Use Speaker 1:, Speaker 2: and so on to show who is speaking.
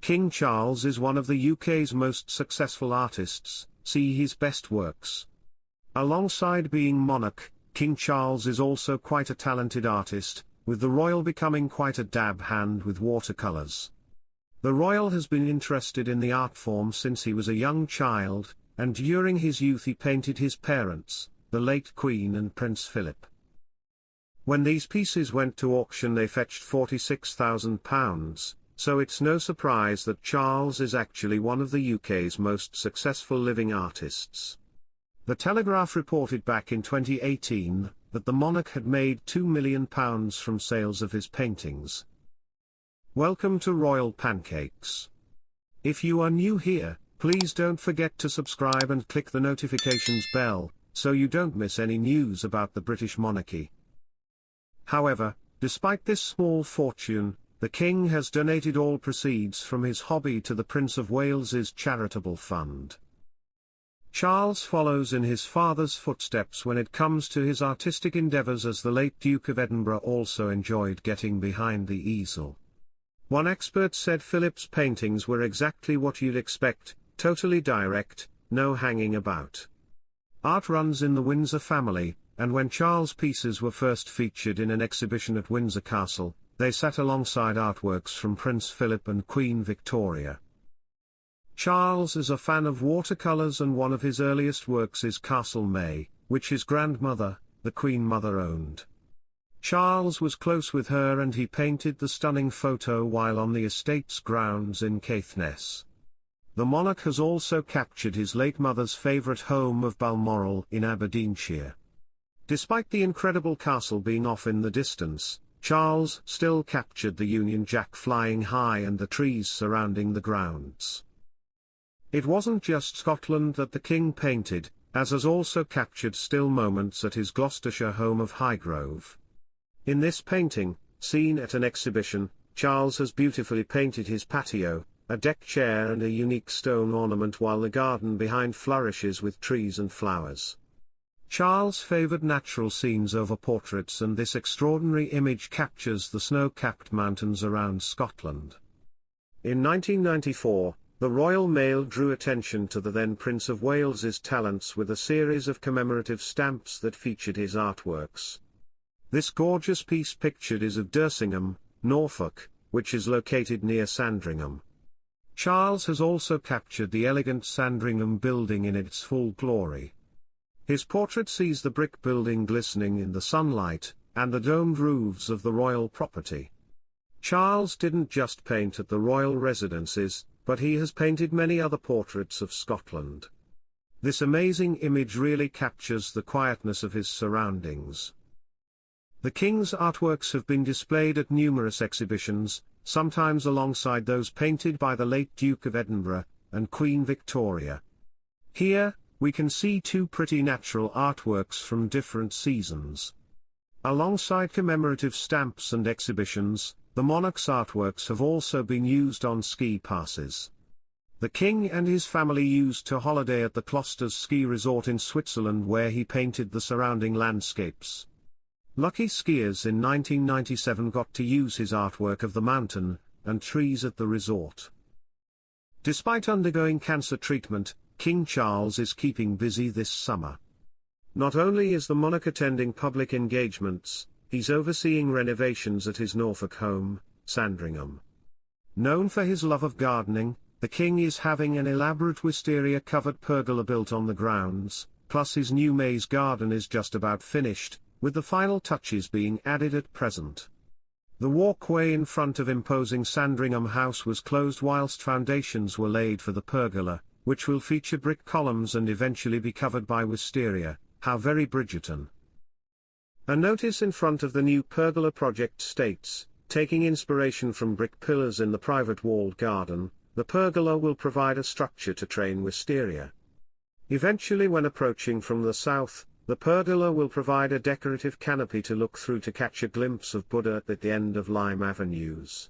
Speaker 1: King Charles is one of the UK's most successful artists, see his best works. Alongside being monarch, King Charles is also quite a talented artist, with the royal becoming quite a dab hand with watercolours. The royal has been interested in the art form since he was a young child, and during his youth he painted his parents, the late Queen and Prince Philip. When these pieces went to auction they fetched £46,000, so it's no surprise that Charles is actually one of the UK's most successful living artists. The Telegraph reported back in 2018 that the monarch had made £2 million from sales of his paintings. Welcome to Royal Pancakes. If you are new here, please don't forget to subscribe and click the notifications bell, so you don't miss any news about the British monarchy. However, despite this small fortune, the King has donated all proceeds from his hobby to the Prince of Wales's charitable fund. Charles follows in his father's footsteps when it comes to his artistic endeavours, as the late Duke of Edinburgh also enjoyed getting behind the easel. One expert said Philip's paintings were exactly what you'd expect, totally direct, no hanging about. Art runs in the Windsor family, and when Charles' pieces were first featured in an exhibition at Windsor Castle, they sat alongside artworks from Prince Philip and Queen Victoria. Charles is a fan of watercolours, and one of his earliest works is Castle Mey, which his grandmother, the Queen Mother, owned. Charles was close with her and he painted the stunning photo while on the estate's grounds in Caithness. The monarch has also captured his late mother's favourite home of Balmoral in Aberdeenshire. Despite the incredible castle being off in the distance, Charles still captured the Union Jack flying high and the trees surrounding the grounds. It wasn't just Scotland that the King painted, as has also captured still moments at his Gloucestershire home of Highgrove. In this painting, seen at an exhibition, Charles has beautifully painted his patio, a deck chair and a unique stone ornament, while the garden behind flourishes with trees and flowers. Charles favoured natural scenes over portraits, and this extraordinary image captures the snow-capped mountains around Scotland. In 1994, the Royal Mail drew attention to the then Prince of Wales's talents with a series of commemorative stamps that featured his artworks. This gorgeous piece pictured is of Dersingham, Norfolk, which is located near Sandringham. Charles has also captured the elegant Sandringham building in its full glory. His portrait sees the brick building glistening in the sunlight, and the domed roofs of the royal property. Charles didn't just paint at the royal residences, but he has painted many other portraits of Scotland. This amazing image really captures the quietness of his surroundings. The King's artworks have been displayed at numerous exhibitions, sometimes alongside those painted by the late Duke of Edinburgh and Queen Victoria. Here, we can see two pretty natural artworks from different seasons. Alongside commemorative stamps and exhibitions, the monarch's artworks have also been used on ski passes. The King and his family used to holiday at the Closters ski resort in Switzerland, where he painted the surrounding landscapes. Lucky skiers in 1997 got to use his artwork of the mountain and trees at the resort. Despite undergoing cancer treatment, King Charles is keeping busy this summer. Not only is the monarch attending public engagements, he's overseeing renovations at his Norfolk home, Sandringham. Known for his love of gardening, the King is having an elaborate wisteria-covered pergola built on the grounds, plus his new maze garden is just about finished, with the final touches being added at present. The walkway in front of imposing Sandringham House was closed whilst foundations were laid for the pergola, which will feature brick columns and eventually be covered by wisteria. How very Bridgerton. A notice in front of the new pergola project states, taking inspiration from brick pillars in the private walled garden, the pergola will provide a structure to train wisteria. Eventually, when approaching from the south, the pergola will provide a decorative canopy to look through to catch a glimpse of Buddha at the end of Lime Avenues.